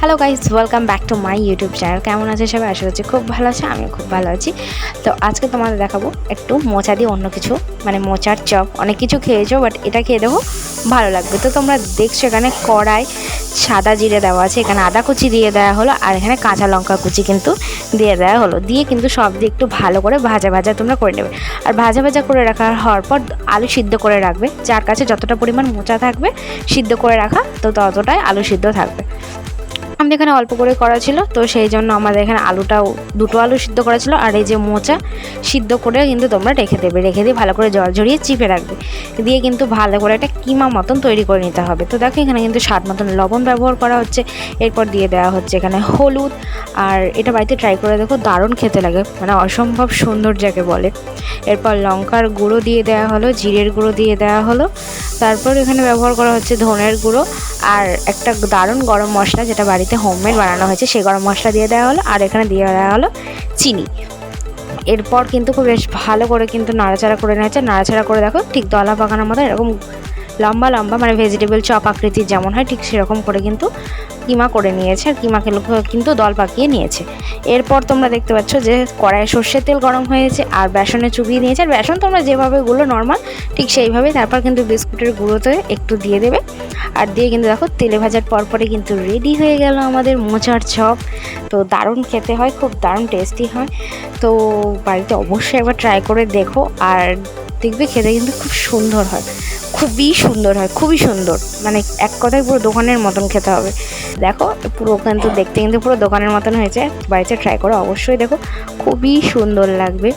Hello guys, welcome back to my YouTube channel. কেমন আছে সবাই? আশা করছি খুব ভালো আছে। আমিও খুব ভালো আছি। তো আজকে তোমাদের দেখাবো একটু মোচা দিয়ে অন্য কিছু, মানে মোচার চপ। অনেক কিছু খেয়েছো, বাট এটা খেয়ে দেবো, ভালো লাগবে। তো তোমরা দেখছো এখানে কড়াই সাদা জিরে দেওয়া আছে, এখানে আদা কুচি দিয়ে দেওয়া হলো, আর এখানে কাঁচা লঙ্কা কুচি কিন্তু দিয়ে দেওয়া হলো। দিয়ে কিন্তু সব দিয়ে একটু ভালো করে ভাজা ভাজা তোমরা করে নেবে। আর ভাজা ভাজা করে রাখা হওয়ার পর আলু সিদ্ধ করে রাখবে। যার কাছে যতটা পরিমাণ মোচা থাকবে সিদ্ধ করে রাখা, তো ততটাই আলু সিদ্ধ থাকবে। আমাদের এখানে অল্প করে করা ছিল, তো সেই জন্য আমাদের এখানে আলুটাও দুটো আলু সিদ্ধ করা ছিল। আর এই যে মোচা সিদ্ধ করে কিন্তু তোমরা রেখে দেবে, রেখে দিয়ে ভালো করে জল ঝরিয়ে চিপে রাখবে। দিয়ে কিন্তু ভালো করে একটা কিমা মতন তৈরি করে নিতে হবে। তো দেখো এখানে কিন্তু স্বাদ মতন লবণ ব্যবহার করা হচ্ছে। এরপর দিয়ে দেওয়া হচ্ছে এখানে হলুদ। আর এটা বাড়িতে ট্রাই করে দেখো, দারুণ খেতে লাগে, মানে অসম্ভব সুন্দর যাকে বলে। এরপর লঙ্কার গুঁড়ো দিয়ে দেওয়া হলো, জিরের গুঁড়ো দিয়ে দেওয়া হলো। তারপর এখানে ব্যবহার করা হচ্ছে ধনের গুঁড়ো আর একটা দারুণ গরম মশলা, যেটা বাড়িতে হোমমেড বানানো হয়েছে, সেই গরম মশলা দিয়ে দেওয়া হলো। আর এখানে দিয়ে দেওয়া হলো চিনি। এরপর কিন্তু খুব বেশ ভালো করে কিন্তু নাড়াচাড়া করে নেওয়া হচ্ছে। নাড়াচাড়া করে দেখো ঠিক দলা পাকানোর মতো এরকম লম্বা লম্বা, মানে ভেজিটেবল চপ আকৃতির যেমন হয় ঠিক সেরকম করে কিন্তু কিমা করে নিয়েছে। আর কিমাকে কিন্তু দল পাকিয়ে নিয়েছে। এরপর তোমরা দেখতে পাচ্ছ যে কড়াইয়ে সর্ষের তেল গরম হয়েছে আর বেসনে চুবিয়ে নিয়েছে। আর বেসন তোমরা যেভাবে গুলো নর্মাল ঠিক সেইভাবে, তারপর কিন্তু বিস্কুটের গুঁড়োতে একটু দিয়ে দেবে। আর দিয়ে কিন্তু দেখো তেলে ভাজার পরপরে কিন্তু রেডি হয়ে গেল আমাদের মোচার চপ। তো দারুণ খেতে হয়, খুব দারুণ টেস্টি হয়। তো বাড়িতে অবশ্যই একবার ট্রাই করে দেখো, আর দেখবে খেতে কিন্তু খুব সুন্দর হয়, খুবই সুন্দর হয়, খুবই সুন্দর। মানে এক কথায় পুরো দোকানের মতন খেতে হবে। দেখো পুরো কিন্তু দেখতে কিন্তু পুরো দোকানের মতন হয়েছে। বাড়িতে ট্রাই করো অবশ্যই, দেখো খুবই সুন্দর লাগবে।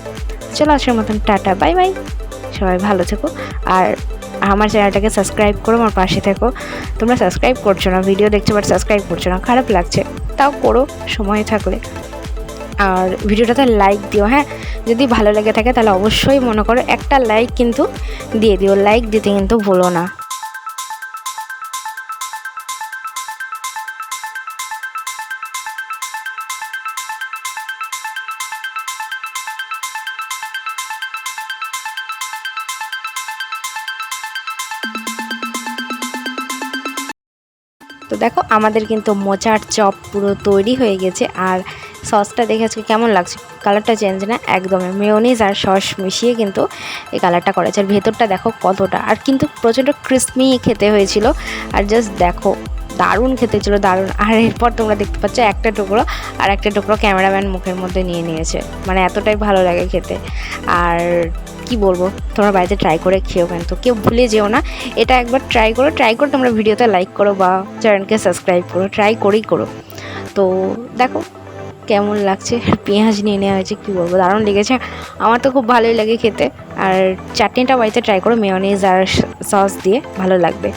চলো আসার মতন টাটা, বাই বাই। সবাই ভালো থেকো। আর আমার চ্যানেলটাকে সাবস্ক্রাইব করো, আমার পাশে থেকো। তোমরা সাবস্ক্রাইব করছো না, ভিডিও দেখছো বাট সাবস্ক্রাইব করছো না, খারাপ লাগছে। তাও করো সময় থাকলে। আর ভিডিওটাতে লাইক দিও, হ্যাঁ, যদি ভালো লেগে থাকে তাহলে অবশ্যই মনে করো একটা লাইক কিন্তু দিয়ে দিও। লাইক দিতে কিন্তু ভুলো না। তো দেখো আমাদের কিন্তু মোচার চপ পুরো তৈরি হয়ে গেছে। আর সসটা দেখে আজকে কেমন লাগছে, কালারটা চেঞ্জ না, একদমই মেয়োনিজ আর সস মিশিয়ে কিন্তু এই কালারটা করেছে। আর ভেতরটা দেখো কতটা, আর কিন্তু প্রচণ্ড ক্রিস্পি খেতে হয়েছিল। আর জাস্ট দেখো দারুণ খেতে ছিল, দারুণ। আর এরপর তোমরা দেখতে পাচ্ছ একটা টুকরো, আর একটা টুকরো ক্যামেরাম্যান মুখের মধ্যে নিয়ে নিয়েছে, মানে এতটাই ভালো লাগে খেতে। আর কি বলবো, তোমরা বাড়িতে ট্রাই করে খেও, কিন্তু কেউ ভুলে যেও না। এটা একবার ট্রাই করো তোমরা ভিডিওতে লাইক করো বা চ্যানেলকে সাবস্ক্রাইব করো, ট্রাই করো। তো দেখো কেমন লাগছে। পেঁয়াজ নিয়ে নেওয়া হয়েছে, কী বলবো, দারুণ লেগেছে। আমার তো খুব ভালোই লাগে খেতে। আর চাটনিটা বাড়িতে ট্রাই করো, মেয়োনিজ আর সস দিয়ে, ভালো লাগবে।